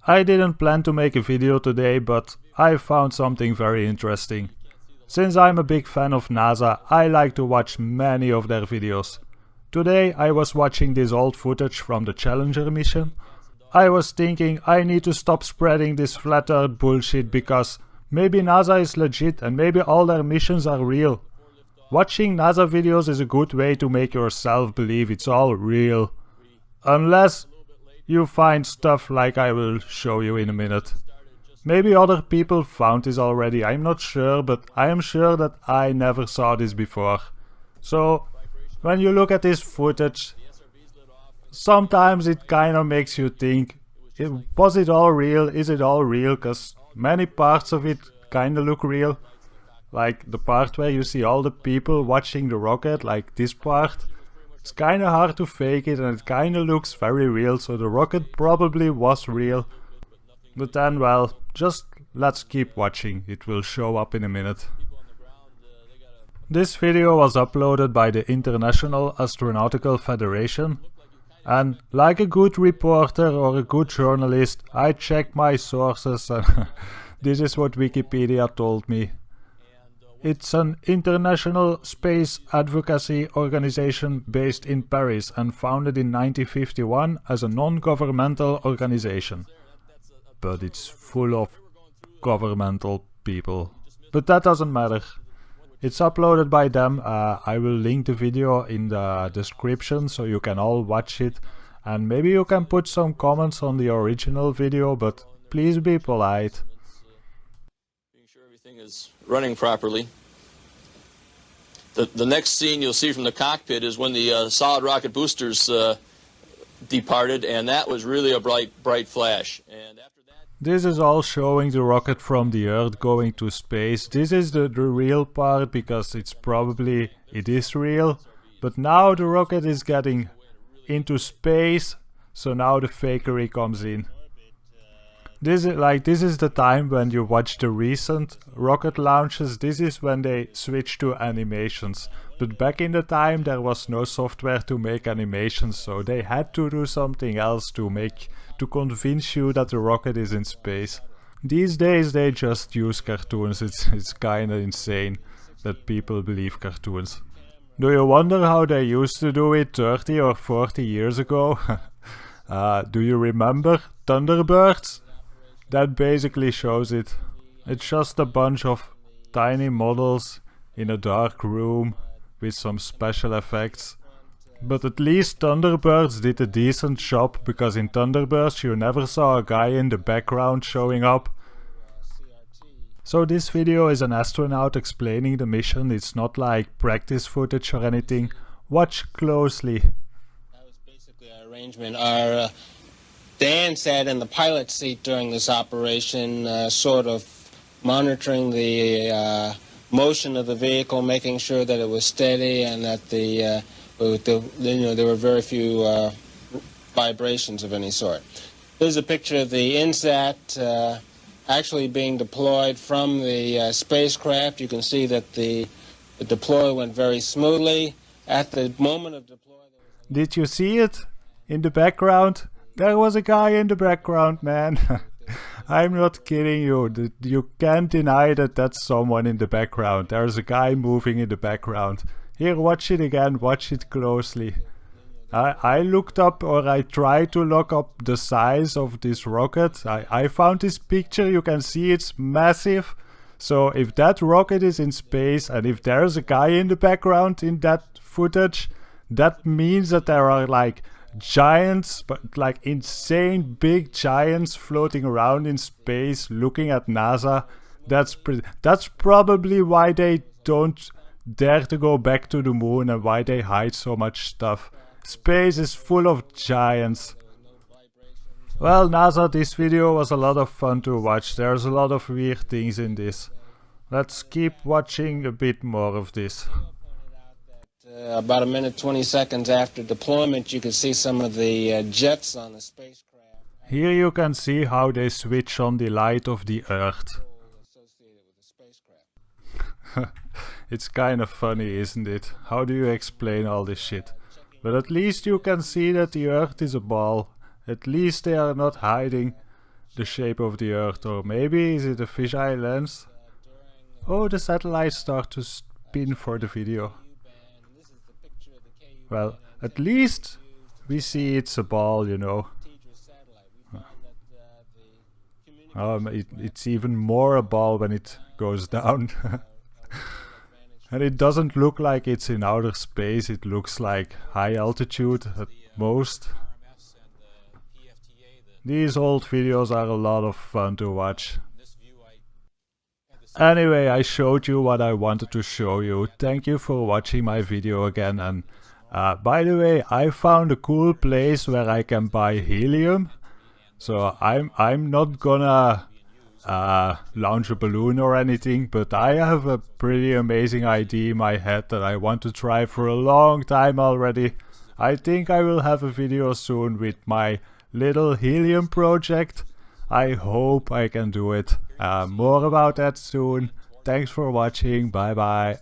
I didn't plan to make a video today, but I found something very interesting. Since I'm a big fan of NASA, I like to watch many of their videos. Today I was watching this old footage from the Challenger mission. I was thinking I need to stop spreading this flat earth bullshit because maybe NASA is legit and maybe all their missions are real. Watching NASA videos is a good way to make yourself believe it's all real. Unless you find stuff like I will show you in a minute. Maybe other people found this already, I'm not sure, but I am sure that I never saw this before. So, when you look at this footage, sometimes it kinda makes you think, was it all real? Is it all real? Cause many parts of it kinda look real. Like the part where you see all the people watching the rocket, like this part. It's kinda hard to fake it and it kinda looks very real, so the rocket probably was real. But then, well, just let's keep watching, it will show up in a minute. This video was uploaded by the International Astronautical Federation. And like a good reporter or a good journalist, I checked my sources and this is what Wikipedia told me. It's an international space advocacy organization based in Paris and founded in 1951 as a non-governmental organization. But it's full of governmental people. But that doesn't matter. It's uploaded by them. I will link the video in the description so you can all watch it. And maybe you can put some comments on the original video, but please be polite. Making sure everything is running properly. The next scene you'll see from the cockpit is when the solid rocket boosters departed, and that was really a bright flash. And after that, this is all showing the rocket from the Earth going to space. This is the real part because it is real. But now the rocket is getting into space, so now the fakery comes in. This is the time when you watch the recent rocket launches. This is when they switch to animations. But back in the time there was no software to make animations, so they had to do something else to convince you that the rocket is in space. These days they just use cartoons. It's kinda insane that people believe cartoons. Do you wonder how they used to do it 30 or 40 years ago? Do you remember Thunderbirds? That basically shows it. It's just a bunch of tiny models in a dark room with some special effects. But at least Thunderbirds did a decent job, because in Thunderbirds you never saw a guy in the background showing up. So this video is an astronaut explaining the mission. It's not like practice footage or anything. Watch closely. That was basically our arrangement. Dan sat in the pilot's seat during this operation, sort of monitoring the motion of the vehicle, making sure that it was steady and that there were very few vibrations of any sort. Here's a picture of the INSAT actually being deployed from the spacecraft. You can see that the deploy went very smoothly. At the moment of deploy... Did you see it? In the background? There was a guy in the background, man. I'm not kidding you. You can't deny that that's someone in the background. There's a guy moving in the background. Here, watch it again. Watch it closely. I looked up, or I tried to look up the size of this rocket. I found this picture. You can see it's massive. So if that rocket is in space and if there's a guy in the background in that footage, that means that there are like giants, but like insane big giants floating around in space looking at NASA. That's probably why they don't dare to go back to the moon and why they hide so much stuff. Space is full of giants. Well, NASA, this video was a lot of fun to watch. There's a lot of weird things in this. Let's keep watching a bit more of this. About a minute 20 seconds after deployment, you can see some of the jets on the spacecraft. Here you can see how they switch on the light of the Earth. It's kind of funny, isn't it? How do you explain all this shit? But at least you can see that the Earth is a ball. At least they are not hiding the shape of the Earth, or maybe is it a fisheye lens? Oh, the satellites start to spin for the video. Well, at least we see it's a ball, you know. It's even more a ball when it goes down. And it doesn't look like it's in outer space, it looks like high altitude at most. These old videos are a lot of fun to watch. Anyway, I showed you what I wanted to show you. Thank you for watching my video again. And by the way, I found a cool place where I can buy helium. So I'm not gonna launch a balloon or anything, but I have a pretty amazing idea in my head that I want to try for a long time already. I think I will have a video soon with my little helium project. I hope I can do it. More about that soon. Thanks for watching. Bye bye.